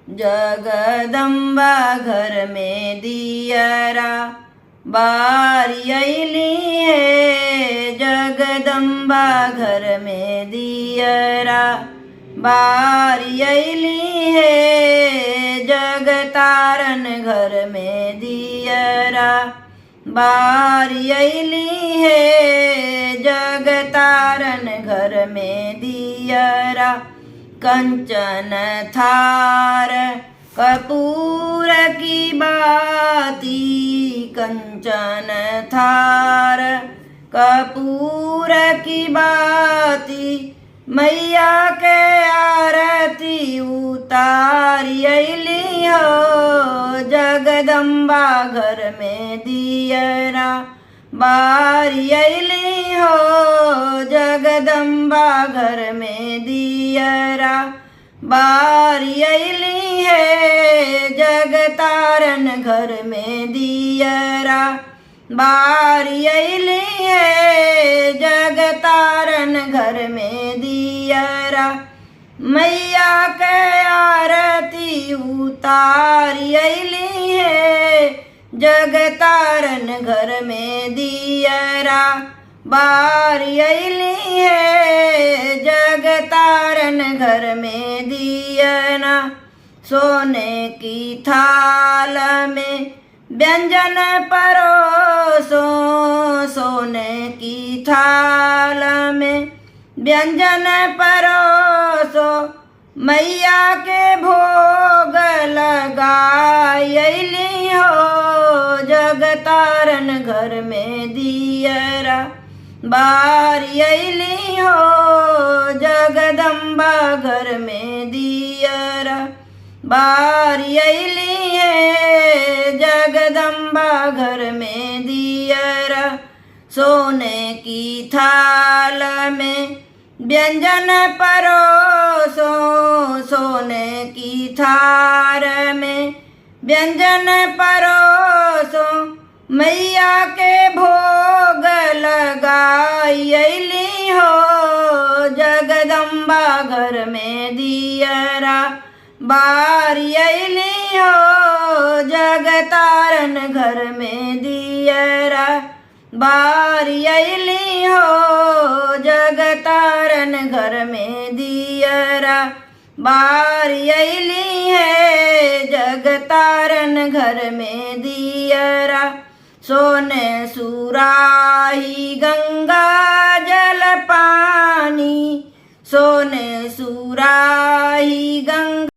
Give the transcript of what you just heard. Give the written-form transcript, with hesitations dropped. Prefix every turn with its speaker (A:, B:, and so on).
A: जगदम्बा घर में दियरा बारी अइली है। जगदम्बा घर में दियरा बारी अइली है। जगतारन घर में दियरा बारी अइली है। जगतारन घर में दियरा कंचन थार कपूर की बाती। कंचन थार कपूर की बाती मैया के आरती उतारी अइली हो। जगदम्बा घर में दियरा बारी अइली हो। जगदम्बा घर में दियरा बारी अइली है। जगतारन घर में दियरा बारी अइली है। जगतारन घर में दियरा मैया के आरती उतारी अइली है। जगतारन घर में दियरा बारी अइली है। जगतारन घर में दियना सोने की थाल में व्यंजन परोसो। सोने की थाल में व्यंजन परोसो मैया के भोग लगाई अइली हो। जगतारन घर में दियरा बारी अइली हो। जगदम्बा घर में दियरा बारी अइली है। जगदम्बा घर में दियरा सोने की थाल में व्यंजन परोसो। सोने की थाल में व्यंजन परोसो मैया के भोग लगाई अइली हो। जगदम्बा घर में दियरा बारी अइली हो। जगतारन घर में दियरा बारी अइली हो। जगतारन घर में दियरा बारी अइली है। जगतारन घर में दियरा सोने सुराही गंगा जल पानी। सोने सुराही गंगा